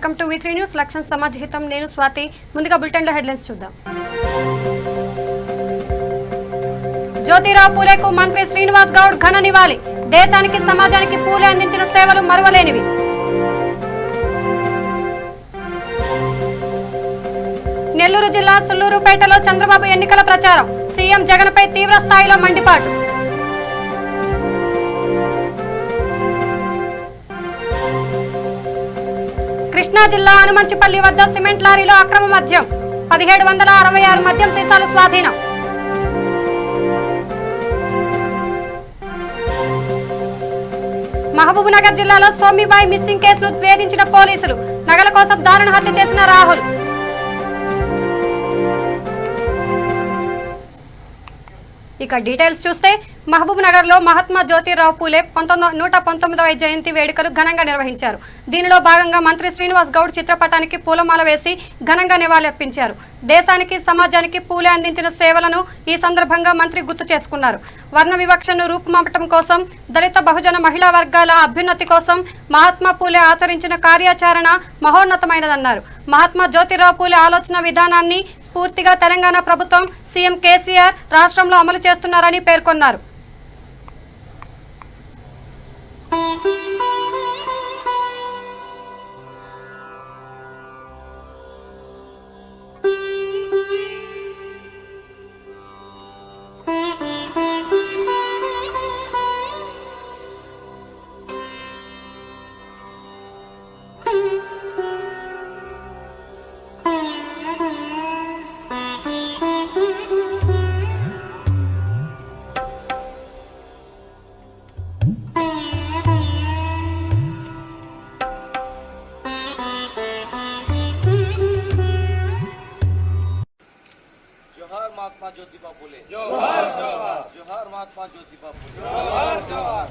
Welcome to V3 news లక్ష్యం సమాజ్ హితం నేను స్వాతి ముందుగా బులెటిన్ లో హెడ్లైన్స్ చూద్దాం జ్యోతిరావు పూలేకు మంత్రి శ్రీనివాస్ గౌడ్ ఘన నివాళి దేశానికి సమాజానికి పూలే అందించిన సేవలు మరువలేనివి నెల్లూరు జిల్లా సుల్లూరుపేటలో చంద్రబాబు ఎన్నికల ప్రచారం సీఎం జగన్పై తీవ్ర స్థాయిలో మండిపాటు కృష్ణా జిల్లా అనుమంచిపల్లి వద్ద సిమెంట్ లారీలో అక్రమ మద్యం 1766 మద్యం సీసాలు స్వాధీనం మహబూబ్నగర్ జిల్లాలో సోమిబాయి మిస్సింగ్ కేసును వేధించిన పోలీసులు నగల కోసం దారుణ హత్య చేసిన రాహుల్ ఇక డీటెయిల్స్ చూస్తే మహబూబ్ నగర్ లో మహాత్మా జ్యోతిరావు పూలే 119వ జయంతి వేడుకలు ఘనంగా నిర్వహించారు. దీనిలో భాగంగా మంత్రి శ్రీనివాస్ గౌడ్ చిత్రపటానికి పూలమాల వేసి ఘనంగా నివాళులర్పించారు. దేశానికి సమాజానికి పూలే అందించిన సేవలను ఈ సందర్భంగా మంత్రి గుర్తు చేసుకున్నారు. వర్ణ వివక్షను రూపుమాపటం కోసం దళిత బహుజన మహిళా వర్గాల అభ్యున్నతి కోసం మహాత్మా పూలే ఆచరించిన కార్యాచరణ మహోన్నతమైనదన్నారు. మహాత్మా జ్యోతిరావు పూలే ఆలోచన విధానాన్ని పూర్తిగా తెలంగాణ ప్రభుత్వం సీఎం కేసీఆర్ రాష్ట్రంలో అమలు చేస్తున్నారని పేర్కొన్నారు. महात्मा ज्योतिबा फुले जोहार जोहार जोहार महात्मा ज्योतिबा फुले जोहार जोहार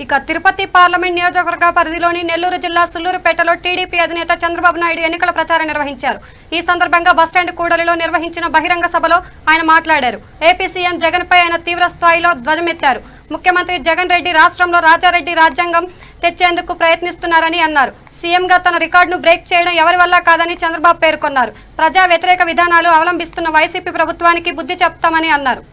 ఇక తిరుపతి పార్లమెంట్ నియోజకవర్గ పరిధిలోని నెల్లూరు జిల్లా సుల్లూరుపేటలో టీడీపీ అధినేత చంద్రబాబు నాయుడు ఎన్నికల ప్రచారం నిర్వహించారు. ఈ సందర్భంగా బస్టాండ్ కూడలిలో నిర్వహించిన బహిరంగ సభలో ఆయన మాట్లాడారు. ఏపీ సీఎం జగన్ పై ఆయన తీవ్ర స్థాయిలో ధ్వజమెత్తారు. ముఖ్యమంత్రి జగన్ రెడ్డి రాష్ట్రంలో రాజారెడ్డి రాజ్యాంగం తెచ్చేందుకు ప్రయత్నిస్తున్నారని అన్నారు. సీఎంగా తన రికార్డును బ్రేక్ చేయడం ఎవరి వల్ల కాదని చంద్రబాబు పేర్కొన్నారు. ప్రజా వ్యతిరేక విధానాలు అవలంబిస్తున్న వైసీపీ ప్రభుత్వానికి బుద్ధి చెప్తామని అన్నారు.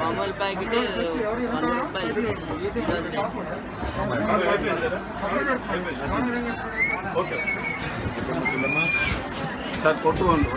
మామూలు ప్యాకెట్ 100 రూపాయలు. సార్ కొట్టుకోండి.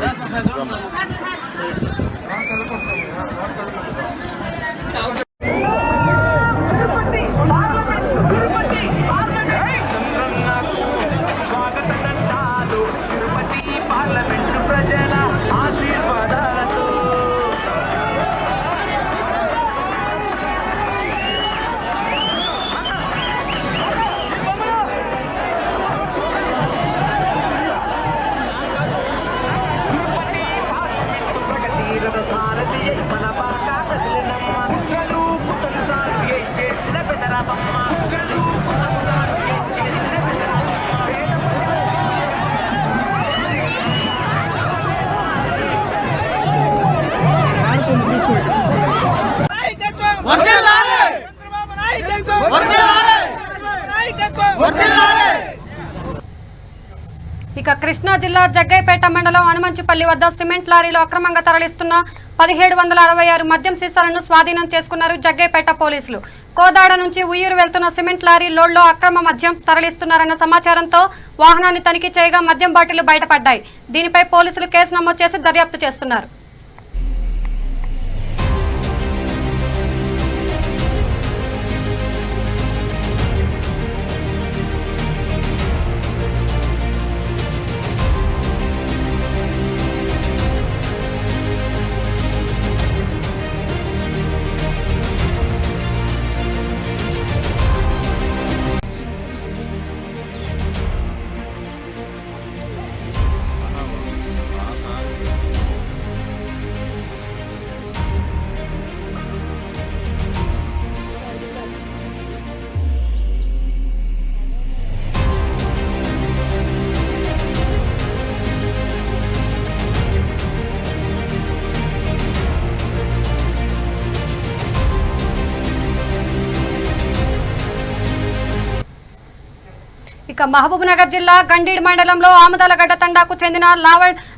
ఇక కృష్ణా జిల్లా జగ్గైపేట మండలం హనుమంచుపల్లి వద్ద సిమెంట్ లారీలో అక్రమంగా తరలిస్తున్న 1766 మద్యం సీసాలను స్వాధీనం చేసుకున్నారు జగ్గైపేట పోలీసులు. కోదాడ నుంచి ఉయ్యూరు వెళ్తున్న సిమెంట్ లారీ లోడ్లో అక్రమ మద్యం తరలిస్తున్నారన్న సమాచారంతో వాహనాన్ని తనిఖీ చేయగా మద్యం బాటిళ్లు బయటపడ్డాయి. దీనిపై పోలీసులు కేసు నమోదు చేసి దర్యాప్తు చేస్తున్నారు. ఇక మహబూబ్నగర్ జిల్లా గండీడ్ మండలంలో ఆముదాలగడ్డ తండాకు చెందిన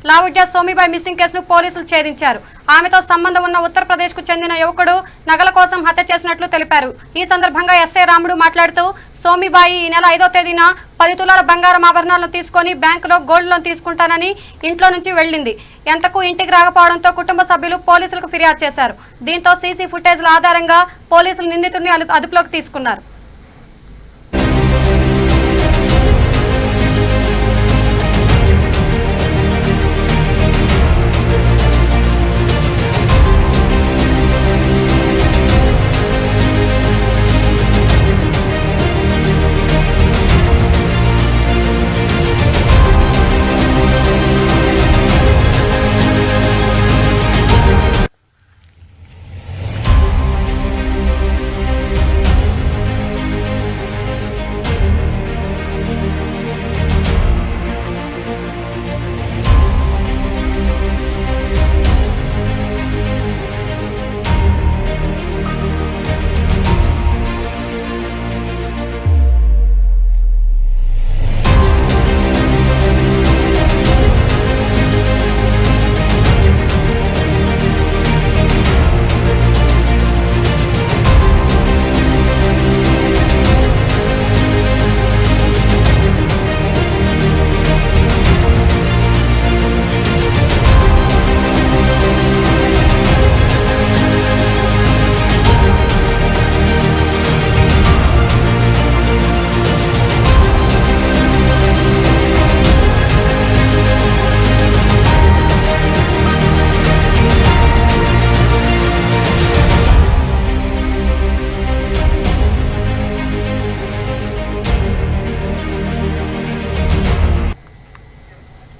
లావుడ్య సోమిబాయ్ మిస్సింగ్ కేసును పోలీసులు ఛేదించారు. ఆమెతో సంబంధం ఉన్న ఉత్తరప్రదేశ్ కు చెందిన యువకుడు నగల కోసం హత్య చేసినట్లు తెలిపారు. ఈ సందర్భంగా ఎస్ఐ రాముడు మాట్లాడుతూ సోమిబాయి ఈ నెల 5వ తేదీన 10 తులాల బంగారం ఆభరణాలను తీసుకుని బ్యాంకులో గోల్డ్ లోన్ తీసుకుంటానని ఇంట్లో నుంచి వెళ్లింది. ఎంతకు ఇంటికి రాకపోవడంతో కుటుంబ సభ్యులు పోలీసులకు ఫిర్యాదు చేశారు. దీంతో సీసీ ఫుటేజ్ల ఆధారంగా పోలీసులు నిందితుడిని అదుపులోకి తీసుకున్నారు.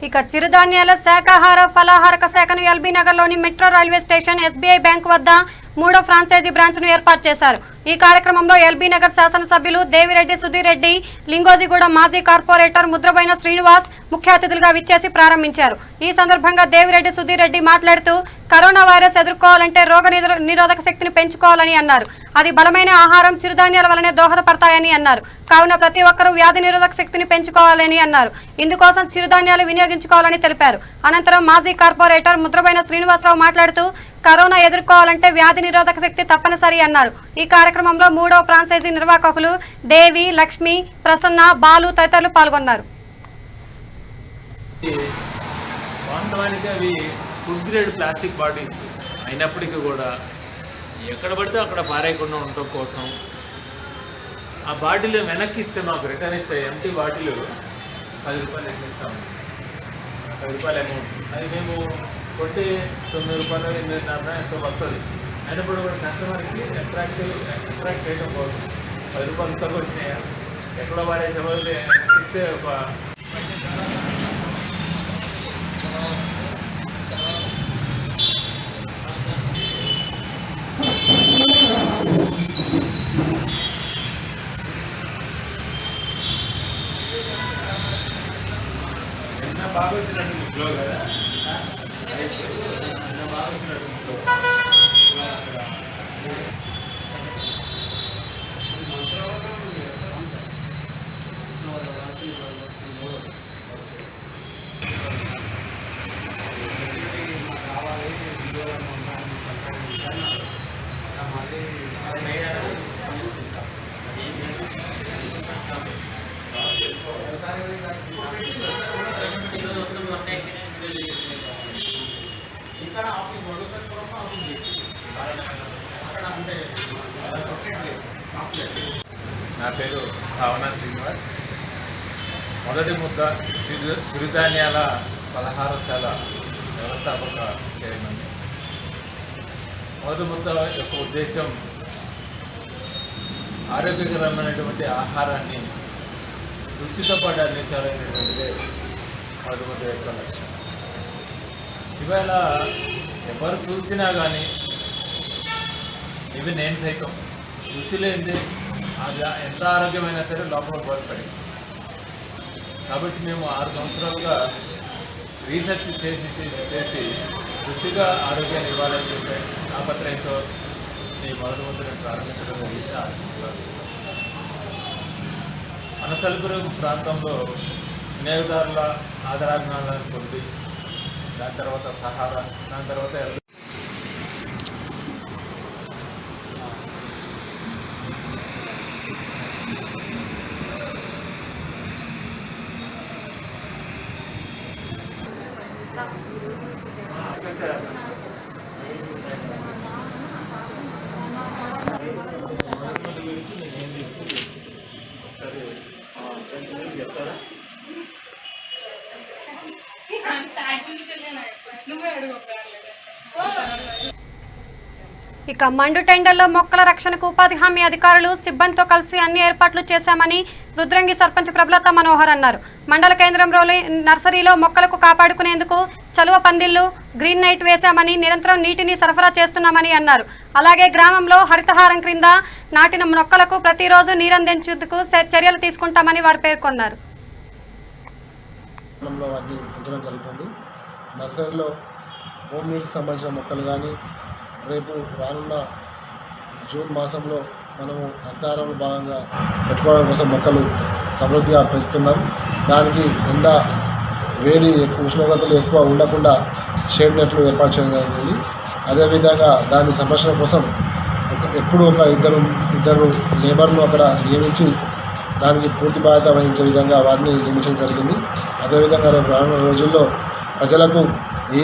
ఇక చిరుధాన్యాల శాఖాహార ఫలాహారక శాఖను ఎల్బీ నగర్లోని metro railway station SBI bank వద్ద 3వ ఫ్రాంచైజీ బ్రాంచ్ను ఏర్పాటు చేశారు. ఈ కార్యక్రమంలో ఎల్బీ నగర్ శాసనసభ్యులు దేవిరెడ్డి సుధీర్ రెడ్డి, లింగోజిగూడ మాజీ కార్పొరేటర్ ముద్రబోయిన శ్రీనివాస్ ముఖ్య అతిథులుగా విచ్చేసి ప్రారంభించారు. ఈ సందర్భంగా దేవిరెడ్డి సుధీర్ రెడ్డి మాట్లాడుతూ కరోనా వైరస్ ఎదుర్కోవాలంటే రోగ నిరోధక శక్తిని పెంచుకోవాలని అన్నారు. అది బలమైన ఆహారం, చిరుధాన్యాల వలనే దోహదపడతాయని అన్నారు. కావున ప్రతి ఒక్కరూ వ్యాధి నిరోధక శక్తిని పెంచుకోవాలని అన్నారు. ఇందుకోసం చిరుధాన్యాలు వినియోగించుకోవాలని తెలిపారు. అనంతరం మాజీ కార్పొరేటర్ ముద్రబోయిన శ్రీనివాసరావు మాట్లాడుతూ కరోనా ఎదుర్కోవాలంటే వ్యాధి నిరోధక శక్తి తప్పనిసరి అన్నారు. ఈ కార్యక్రమంలో 3వ ఫ్రాంచైజీ నిర్వాహకులు దేవి, లక్ష్మి, ప్రసన్న, బాలు తదితరులు పాల్గొన్నారు. వాస్తవానికి అవి ఫుడ్ గ్రేడ్ ప్లాస్టిక్ బాటిల్స్ అయినప్పటికీ కూడా ఎక్కడ పడితే అక్కడ పారేయకుండా ఉండటం కోసం ఆ బాటిల్ వెనక్కి ఇస్తే మాకు రిటర్న్ ఇస్తాయి. ఎంటీ బాటిల్ 10 రూపాయలు ఎక్కిస్తాము, 10 రూపాయలు అమౌంట్. అది మేము కొట్టి 9 రూపాయలు 8.5 ఎంతో వస్తుంది. అయినప్పుడు కూడా కస్టమర్కి అట్రాక్ట్ చేయడం కోసం 10 రూపాయలు తక్కువ వచ్చినాయా, ఎక్కడో పారేసే బదులు ఇస్తే ఒక బాగా వచ్చినట్టు ముగ్గులో కదా, బాగా వచ్చినట్టు ముగ్గులో నా పేరు భావన శ్రీనివాస్. మొదటి ముద్ద చిరుధాన్యాల పలహారశాల వ్యవస్థాపక చైర్మన్. మొదటి ముద్ద యొక్క ఉద్దేశం ఆరోగ్యకరమైనటువంటి ఆహారాన్ని రుచితో పాటు అందించాలనేటువంటిదే మొదటి ముద్ద యొక్క లక్ష్యం. ఇవాళ ఎవరు చూసినా కానీ ఇవి నేను సైతం రుచి లేనిదే అది ఎంత ఆరోగ్యమైనా సరే లోపల బోధపడేస్తుంది. కాబట్టి మేము 6 సంవత్సరాలుగా రీసెర్చ్ చేసి రుచిగా ఆరోగ్యాన్ని ఇవ్వాలని చెప్పే తాపత్రయంతో ఈ మొదటి ముద్దను ప్రారంభించడం జరిగింది 6 సంవత్సరాలు. అనసల్పురం ప్రాంతంలో వినియోగదారుల ఆదరాజ్ఞానాలను పొంది దాని తర్వాత సహారా, దాని తర్వాత ఇక మండు టెండర్లో మొక్కల రక్షణకు ఉపాధి హామీ అధికారులు సిబ్బందితో కలిసి అన్ని ఏర్పాట్లు చేశామని రుద్రంగి సర్పంచ్ ప్రభులత మనోహర్ అన్నారు. మండల కేంద్రంలోని నర్సరీలో మొక్కలకు కాపాడుకునేందుకు చలువ పందిళ్లు, గ్రీన్ నైట్ వేశామని నిరంతరం నీటిని సరఫరా చేస్తున్నామని అన్నారు. అలాగే గ్రామంలో హరితహారం క్రింద నాటిన మొక్కలకు ప్రతిరోజు నీరందించేందుకు చర్యలు తీసుకుంటామని వారు పేర్కొన్నారు. నర్సరీలో హోమ్ నీడ్స్ సంబంధించిన మొక్కలు కానీ రేపు రానున్న జూన్ మాసంలో మనము హరితహారంలో భాగంగా పెట్టుకోవడం కోసం మొక్కలు సమృద్ధిగా పెంచుతున్నాం. దానికి ఎండ వేడి ఉష్ణోగ్రతలు ఎక్కువ ఉండకుండా షేడ్ నెట్లు ఏర్పాటు చేయడం జరిగింది. అదేవిధంగా దాని సంరక్షణ కోసం ఎప్పుడు ఒక ఇద్దరు లేబర్లు అక్కడ నియమించి దానికి పూర్తి బాధ్యత వహించే విధంగా వారిని నియమించడం జరిగింది. అదేవిధంగా రేపు రానున్న రోజుల్లో ప్రజలకు ఏ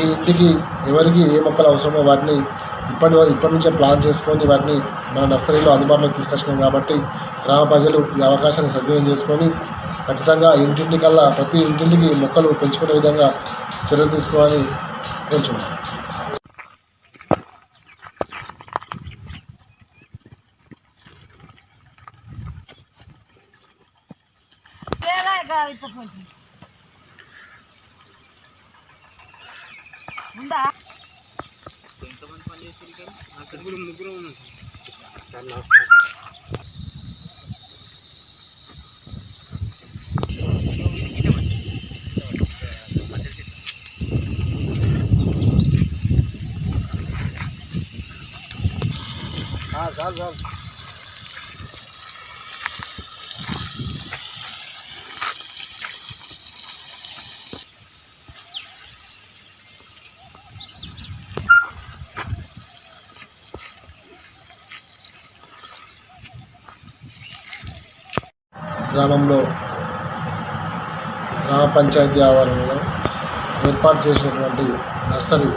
ఇంటికి ఎవరికి ఏ మొక్కలు అవసరమో వాటిని ఇప్పటి నుంచే ప్లాన్ చేసుకొని వాటిని మన నర్సరీలో అందుబాటులోకి తీసుకొచ్చినాం. కాబట్టి గ్రామ ప్రజలు ఈ అవకాశాన్ని సద్వినియోగం చేసుకొని ఖచ్చితంగా ఇంటింటికల్లా ప్రతి ఇంటింటికి మొక్కలు పెంచుకునే విధంగా చర్యలు తీసుకోవాలని కోరుచున్నాం. ఎంతమంది పని చేస్తారు? ముగ్గురు ఉన్నారు. గ్రామంలో గ్రామ పంచాయతీ ఆవరణలో ఏర్పాటు చేసినటువంటి నర్సరీ.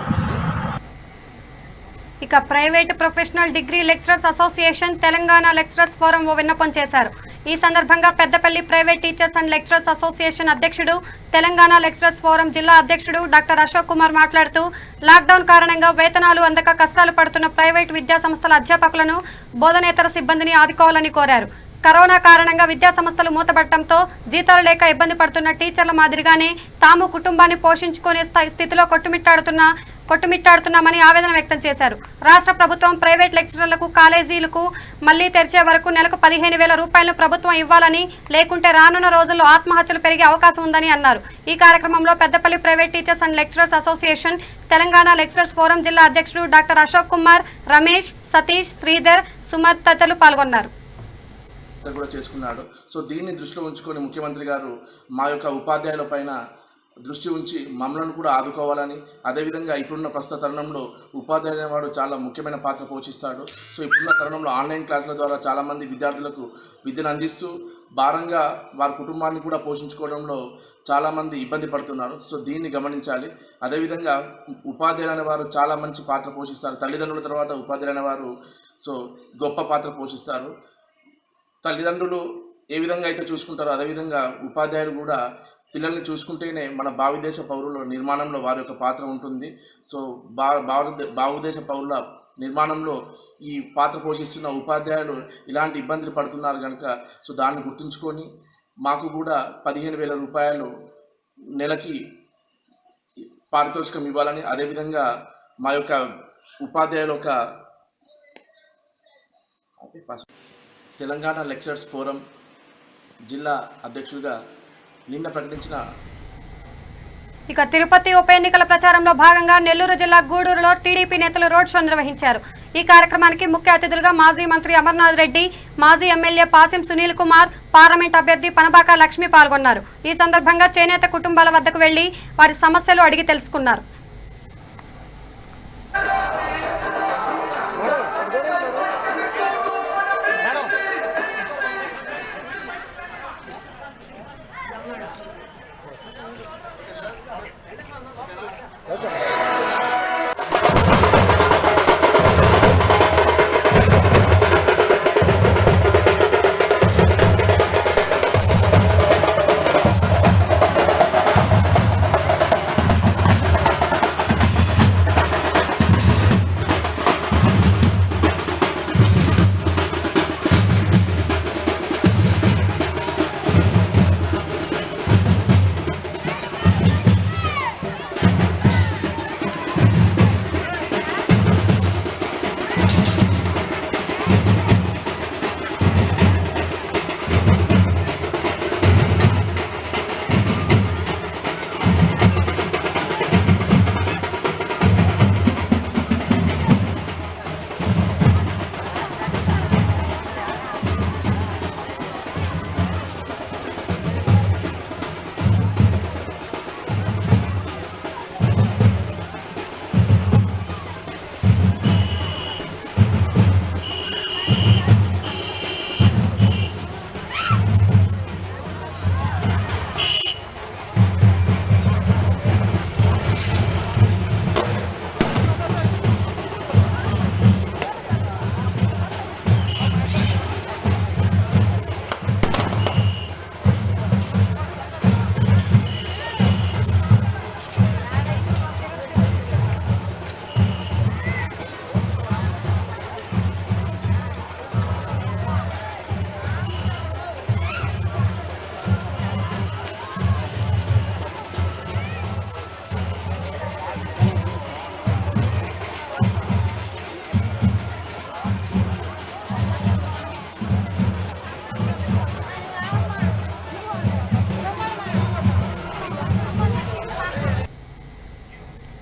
ఇక private professional degree lecturers association Telangana lecturers forum ఓ విన్నపం చేశారు. ఈ సందర్భంగా Peddapalli private teachers and lecturers association అధ్యక్షుడు, తెలంగాణ లెక్చరర్స్ ఫోరం జిల్లా అధ్యక్షుడు డాక్టర్ అశోక్ కుమార్ మాట్లాడుతూ లాక్డౌన్ కారణంగా వేతనాలు అందక కష్టాలు పడుతున్న ప్రైవేటు విద్యా సంస్థల అధ్యాపకులను, బోధనేతర సిబ్బందిని ఆదుకోవాలని కోరారు. కరోనా కారణంగా విద్యా సంస్థలు మూతపడటంతో జీతాలు లేక ఇబ్బంది పడుతున్న టీచర్ల మాదిరిగానే తాము కుటుంబాన్ని పోషించుకునే స్థితిలో కొట్టుమిట్టాడుతున్నామని ఆవేదన వ్యక్తం చేశారు. రాష్ట్ర ప్రభుత్వం ప్రైవేట్ లెక్చరర్లకు కాలేజీలకు మళ్లీ తెరిచే వరకు నెలకు 15,000 రూపాయలను ప్రభుత్వం ఇవ్వాలని, లేకుంటే రానున్న రోజుల్లో ఆత్మహత్యలు పెరిగే అవకాశం ఉందని అన్నారు. ఈ కార్యక్రమంలో Peddapalli private teachers and lecturers association Telangana lecturers forum జిల్లా అధ్యక్షుడు డాక్టర్ అశోక్ కుమార్, రమేష్, సతీష్, శ్రీధర్, సుమత్ తదితరులు పాల్గొన్నారు. కూడా చేసుకున్నాడు. సో దీన్ని దృష్టిలో ఉంచుకొని ముఖ్యమంత్రి గారు మా యొక్క ఉపాధ్యాయుల పైన దృష్టి ఉంచి మమ్మల్ని కూడా ఆదుకోవాలని, అదేవిధంగా ఇప్పుడున్న ప్రస్తుత తరుణంలో ఉపాధ్యాయుడు అనేవాడు చాలా ముఖ్యమైన పాత్ర పోషిస్తాడు. సో ఇప్పుడున్న తరుణంలో ఆన్లైన్ క్లాసుల ద్వారా చాలామంది విద్యార్థులకు విద్యను అందిస్తూ భారంగా వారి కుటుంబాన్ని కూడా పోషించుకోవడంలో చాలామంది ఇబ్బంది పడుతున్నారు. సో దీన్ని గమనించాలి. అదేవిధంగా ఉపాధ్యాయులు అనేవారు చాలా మంచి పాత్ర పోషిస్తారు. తల్లిదండ్రుల తర్వాత ఉపాధ్యాయులు అనేవారు సో గొప్ప పాత్ర పోషిస్తారు. తల్లిదండ్రులు ఏ విధంగా అయితే చూసుకుంటారో అదేవిధంగా ఉపాధ్యాయులు కూడా పిల్లల్ని చూసుకుంటేనే మన భావిదేశ పౌరుల నిర్మాణంలో వారి యొక్క పాత్ర ఉంటుంది. సో భావిదేశ పౌరుల నిర్మాణంలో ఈ పాత్ర పోషిస్తున్న ఉపాధ్యాయులు ఇలాంటి ఇబ్బందులు పడుతున్నారు కనుక సో దాన్ని గుర్తుంచుకొని మాకు కూడా 15,000 రూపాయలు నెలకి పారితోషికం ఇవ్వాలని, అదేవిధంగా మా యొక్క ఉపాధ్యాయుల యొక్క తెలంగాణ లెక్చరర్స్ ఫోరం జిల్లా అధ్యక్షుడిగా నిన్న ప్రకటించిన ఇక తిరుపతి ఉప ఎన్నికల ప్రచారంలో భాగంగా నెల్లూరు జిల్లా గూడూరులో టీడీపీ నేతలు రోడ్ షో నిర్వహించారు. ఈ కార్యక్రమానికి ముఖ్య అతిథులుగా మాజీ మంత్రి అమర్నాథ్ రెడ్డి, మాజీ ఎమ్మెల్యే పాసిం సునీల్ కుమార్, పార్లమెంట్ అభ్యర్థి పనబాక లక్ష్మి పాల్గొన్నారు. ఈ సందర్భంగా చేనేత కుటుంబాల వద్దకు వెళ్లి వారి సమస్యలు అడిగి తెలుసుకున్నారు.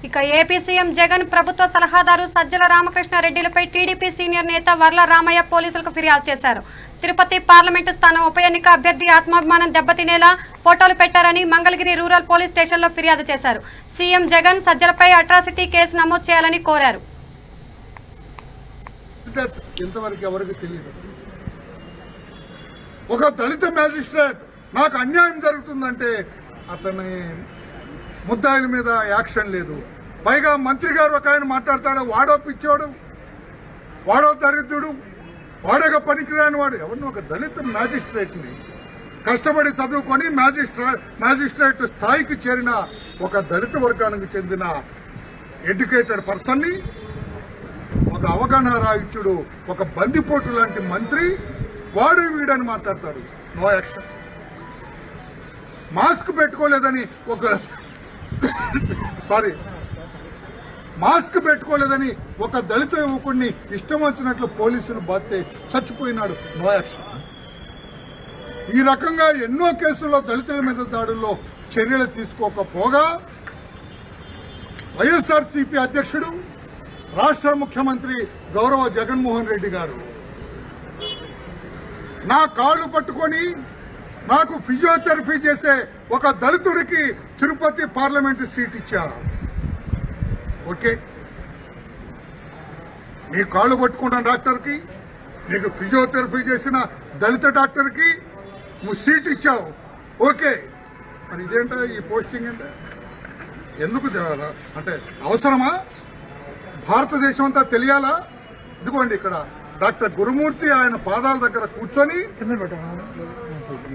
ఇక ఏపీ సీఎం జగన్ ప్రభుత్వ సలహాదారు సజ్జల రామకృష్ణారెడ్డిలపై టీడీపీ సీనియర్ నేత వర్ల రామయ్య పోలీసులకు ఫిర్యాదు చేశారు. తిరుపతి పార్లమెంటు స్థానం ఉప ఎన్నిక అభ్యర్థి ఆత్మాభిమానం దెబ్బతినేలా ఫోటోలు పెట్టారని మంగళగిరి రూరల్ పోలీస్ స్టేషన్లో ఫిర్యాదు చేశారు. సీఎం జగన్ సజ్జలపై అట్రాసిటీ కేసు నమోదు చేయాలని కోరారు. ఇంతవరకు ఎవరికి తెలియదు. ఒక దళిత మ్యాజిస్ట్రేట్ నాకు అన్యాయం జరుగుతుందంటే అతని ముద్దాయిల మీద యాక్షన్ లేదు. పైగా మంత్రి గారు ఒక ఆయన మాట్లాడతాడు, వాడో పిచ్చోడు, వాడో దరిద్రుడు, వాడొక పనికిరాని వాడు. ఎవరిని ఒక దళిత మ్యాజిస్ట్రేట్ ని కష్టపడి చదువుకొని మ్యాజిస్ట్రేట్ స్థాయికి చేరిన ఒక దళిత వర్గానికి చెందిన ఎడ్యుకేటెడ్ పర్సన్ ని ఒక అవగాహన రాయిచ్చుడు, ఒక బందిపోటు లాంటి మంత్రి వాడు వీడని మాట్లాడతాడు. No action. మాస్క్ పెట్టుకోలేదని మాస్క్ పెట్టుకోలేదని ఒక దళిత యువకుడిని ఇష్టం వచ్చినట్లు పోలీసులు బాధ్యత చచ్చిపోయినాడు. No action. ఈ రకంగా ఎన్నో కేసుల్లో దళితుల మీద దాడుల్లో చర్యలు తీసుకోకపోగా వైఎస్ఆర్సీపీ అధ్యక్షుడు రాష్ట్ర ముఖ్యమంత్రి గౌరవ జగన్మోహన్ రెడ్డి గారు నా కాళ్ళు పట్టుకొని నాకు ఫిజియోథెరపీ చేసే ఒక దళితుడికి తిరుపతి పార్లమెంటు సీట్ ఇచ్చారు. ఓకే, నీ కాళ్ళు పట్టుకున్న డాక్టర్కి, నీకు ఫిజియోథెరపీ చేసిన దళిత డాక్టర్కి నువ్వు సీట్ ఇచ్చావు. ఓకే, మరి ఇదేంట ఈ పోస్టింగ్ అంటే ఎందుకు తెలియాలా? అంటే అవసరమా? భారతదేశం అంతా తెలియాలా? ఇదిగోండి ఇక్కడ డాక్టర్ గురుమూర్తి ఆయన పాదాల దగ్గర కూర్చొని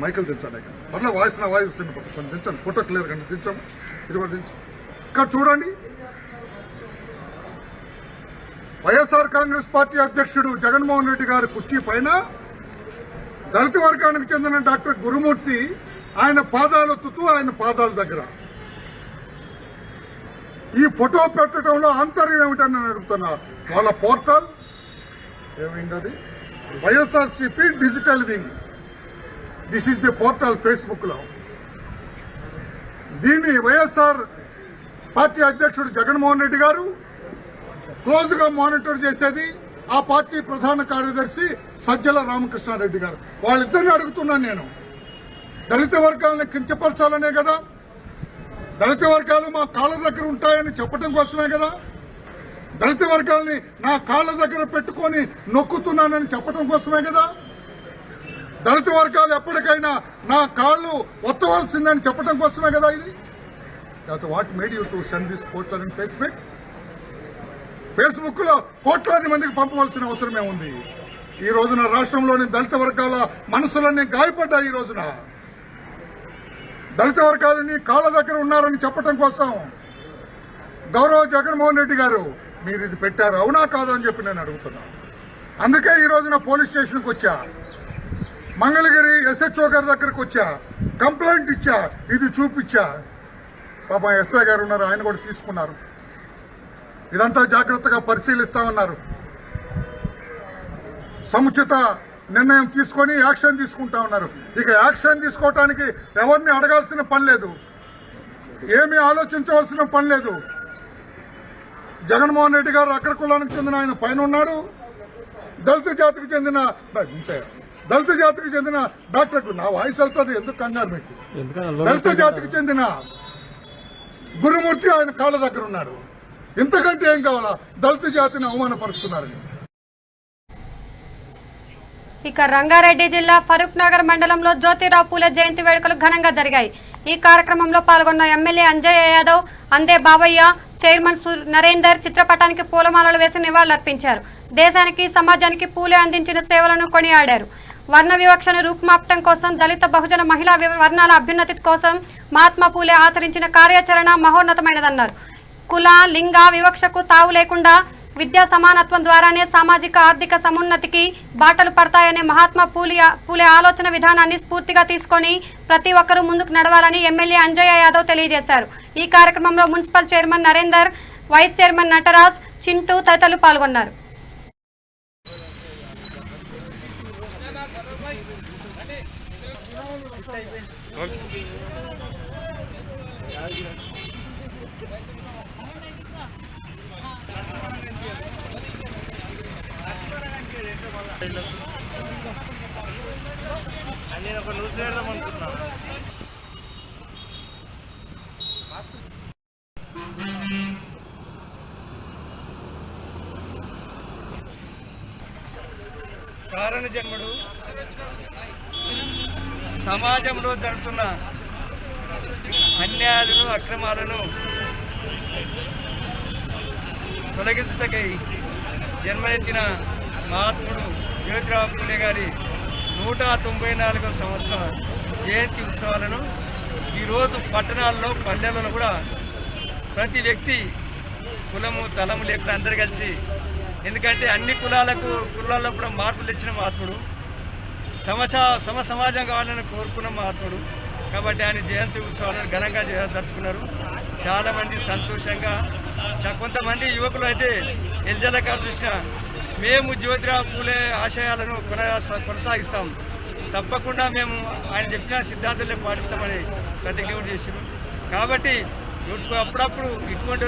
మైకిల్ తెచ్చాడు. అట్లా వాయిస్ నా వాయిస్ కొంచెం దించండి, ఫోటో క్లియర్ గా దించాము. ఇది కూడా దించు. ఇక్కడ చూడండి, వైఎస్ఆర్ కాంగ్రెస్ పార్టీ అధ్యక్షుడు జగన్మోహన్ రెడ్డి గారి కుర్చీ పైన దళిత వర్గానికి చెందిన డాక్టర్ గురుమూర్తి ఆయన పాదాలెత్తుతూ ఆయన పాదాల దగ్గర ఈ ఫోటో పెట్టడంలో ఆంతర్యం ఏమిటని నేను అడుగుతున్నా. వాళ్ళ పోర్టల్ ఏమైంది? YSRCP digital wing. This is the portal Facebook లో. దీన్ని వైఎస్ఆర్ పార్టీ అధ్యక్షుడు జగన్మోహన్ రెడ్డి గారు క్లోజ్ గా మానిటర్ చేసేది ఆ పార్టీ ప్రధాన కార్యదర్శి సజ్జల రామకృష్ణారెడ్డి గారు. వాళ్ళిద్దరిని అడుగుతున్నాను నేను. దళిత వర్గాలను కించపరచాలనే కదా, దళిత వర్గాలు మా కాళ్ళ దగ్గర ఉంటాయని చెప్పడం కోసమే కదా, దళిత వర్గాల్ని నా కాళ్ళ దగ్గర పెట్టుకొని నొక్కుతున్నానని చెప్పడం కోసమే కదా, దళిత వర్గాలు ఎప్పటికైనా నా కాళ్ళు ఒత్తవలసిందని చెప్పడం కోసమే కదా ఇది. What made you to send this poster in Facebook? Facebook లో కోట్లాది మందికి పంపవలసిన అవసరమే ఉంది. ఈ రోజున రాష్ట్రంలోని దళిత వర్గాల మనసులన్నీ గాయపడ్డాయి. ఈ రోజున దళిత వర్గాలని కాళ్ళ దగ్గర ఉన్నారని చెప్పడం కోసం గౌరవ జగన్మోహన్ రెడ్డి గారు మీరు ఇది పెట్టారు, అవునా కాదా అని చెప్పి నేను అడుగుతున్నా. అందుకే ఈ రోజున పోలీస్ స్టేషన్కి వచ్చా, మంగళగిరి ఎస్హెచ్ఓ గారి దగ్గరకు వచ్చా, కంప్లైంట్ ఇచ్చా, ఇది చూపించా. పాపం ఎస్ఐ గారు ఉన్నారు, ఆయన కూడా తీసుకున్నారు. ఇదంతా జాగ్రత్తగా పరిశీలిస్తామన్నారు. సముచిత నిర్ణయం తీసుకొని యాక్షన్ తీసుకుంటా ఉన్నారు. ఇక యాక్షన్ తీసుకోవటానికి ఎవరిని అడగాల్సిన పని లేదు, ఏమీ ఆలోచించవలసిన పని లేదు. జగన్మోహన్ రెడ్డి గారు అగ్ర కులానికి చెందిన ఆయన పైన ఉన్నాడు. దళిత జాతికి చెందిన డాక్టర్, నా వాయిస్ వెళ్తుంది ఎందుకు కంగారు మీకు, దళిత జాతికి చెందిన గురుమూర్తి ఆయన కాళ్ళ దగ్గర ఉన్నాడు. ఇంతకంటే ఏం కావాలా? దళిత జాతిని అవమానపరుస్తున్నారని. ఇక రంగారెడ్డి జిల్లా ఫరూక్ నగర్ మండలంలో జ్యోతిరావు పూలే జయంతి వేడుకలు ఘనంగా జరిగాయి. ఈ కార్యక్రమంలో పాల్గొన్న ఎమ్మెల్యే అంజయ్య యాదవ్, అందే బాబయ్య, చైర్మన్ నరేందర్ చిత్రపటానికి పూలమాలలు వేసి నివాళులర్పించారు. దేశానికి సమాజానికి పూలే అందించిన సేవలను కొనియాడారు. వర్ణ వివక్షను రూపుమాపటం కోసం, దళిత బహుజన మహిళా వర్ణాల అభ్యున్నతి కోసం మహాత్మా పూలే ఆచరించిన కార్యాచరణ మహోన్నతమైనదన్నారు. కుల లింగ వివక్షకు తావు లేకుండా విద్యా సమానత్వం ద్వారానే సామాజిక ఆర్థిక సమున్నతికి బాటలు పడతాయనే మహాత్మా పూలే ఆలోచన విధానాన్ని స్ఫూర్తిగా తీసుకొని ప్రతి ఒక్కరూ ముందుకు నడవాలని ఎమ్మెల్యే అంజయ్య యాదవ్ తెలియజేశారు. ఈ కార్యక్రమంలో municipal chairman Narender, vice chairman Nataraj, Chintu తదితరులు పాల్గొన్నారు. నేను ఒక న్యూస్ పెడదాం అనుకుంటున్నా. కారణ జన్ముడు సమాజంలో జరుగుతున్న అన్యాయాలను అక్రమాలను తొలగించటకై జన్మనెత్తిన మహాత్ముడు జ్యోతిరావు పూలే గారి 194వ సంవత్సర జయంతి ఉత్సవాలను ఈరోజు పట్టణాల్లో పల్లెలలో కూడా ప్రతి వ్యక్తి కులము తలము లేకుండా అందరు కలిసి, ఎందుకంటే అన్ని కులాల్లో కూడా మార్పులు తెచ్చిన మహాత్ముడు, సమ సమాజం కావాలని కోరుకున్న మహాత్ముడు. కాబట్టి ఆయన జయంతి ఉత్సవాలను ఘనంగా జరుపుకున్నారు. చాలామంది సంతోషంగా, కొంతమంది యువకులు అయితే ఎల్జలగా చూసిన మేము జ్యోతిరావు పూలే ఆశయాలను కొనసాగిస్తాం, తప్పకుండా మేము ఆయన చెప్పిన సిద్ధాంతాలే పాటిస్తామని ప్రతిజ్ఞ చేశారు. కాబట్టి అప్పుడప్పుడు ఇటువంటి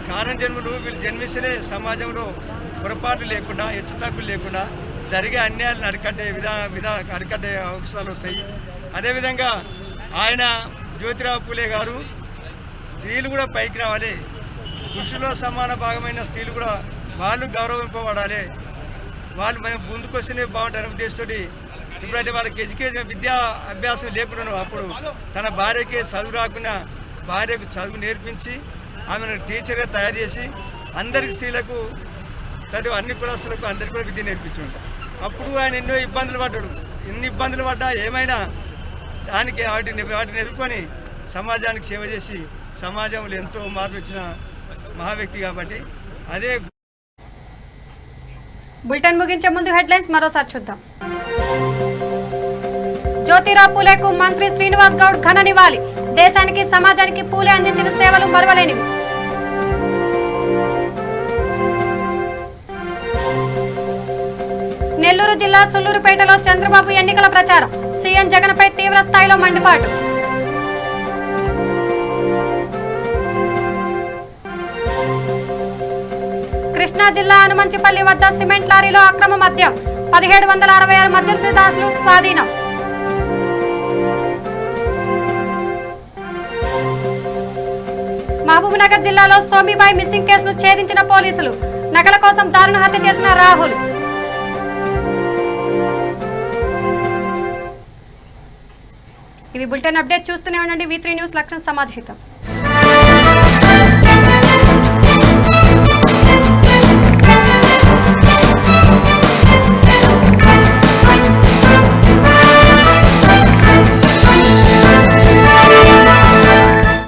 కారణ జన్ములు వీళ్ళు జన్మిస్తేనే సమాజంలో పొరపాటు లేకుండా, హెచ్చుతగ్గులు లేకుండా జరిగే అన్యాయాలను అరికట్టే అవకాశాలు వస్తాయి. అదేవిధంగా ఆయన జ్యోతిరావు పూలే గారు స్త్రీలు కూడా పైకి రావాలి, పురుషుల్లో సమాన భాగమైన స్త్రీలు కూడా వాళ్ళు గౌరవింపబడాలి, వాళ్ళు మేము ముందుకొస్తేనే బాగుంటారు ఉద్దేశంతో ఇప్పుడైతే వాళ్ళకి ఎడ్యుకేషన్ విద్యా అభ్యాసం లేకుండా అప్పుడు తన భార్యకి చదువు రాకుండా భార్యకు చదువు నేర్పించి ఆమెను టీచర్గా తయారు చేసి అందరికి స్త్రీలకు అన్ని కులస్తులకు అందరికీ కూడా విద్య నేర్పించి ఉంటారు. అప్పుడు ఆయన ఎన్నో ఇబ్బందులు పడ్డాడు. ఎన్ని ఇబ్బందులు పడ్డా ఏమైనా దానికి వాటిని ఎదుర్కొని సమాజానికి సేవ చేసి సమాజంలో ఎంతో మార్పు ఇచ్చిన మహా వ్యక్తి కాబట్టి అదే. బులెటిన్ ముగించే ముందు హెడ్లైన్స్ మరోసారి చూద్దాం. జ్యోతిరావు పూలేకు మంత్రి శ్రీనివాస్ గౌడ్ ఘన నివాళి. దేశానికి సమాజానికి పూలే అందించిన సేవలు మరువలేనివి. నెల్లూరు జిల్లా సుల్లూరుపేటలో చంద్రబాబు ఎన్నికల ప్రచారం. సీఎం జగన్పై తీవ్ర స్థాయిలో మండిపాటు. కృష్ణా జిల్లా అనుమంచిపల్లి వద్ద సిమెంట్ లారీలో అక్రమ మద్యం. 1766 మద్యం సీసాలు స్వాధీనం. మహబూబ్నగర్ జిల్లాలో సోమిబాయి మిస్సింగ్ కేసును ఛేదించిన పోలీసులు. నగల కోసం దారుణ హత్య చేసిన రాహుల్. ఇవి బులెటిన్ అప్డేట్. చూస్తూనే ఉండండి V3 న్యూస్. లక్ష్యం సమాజ్ హితం.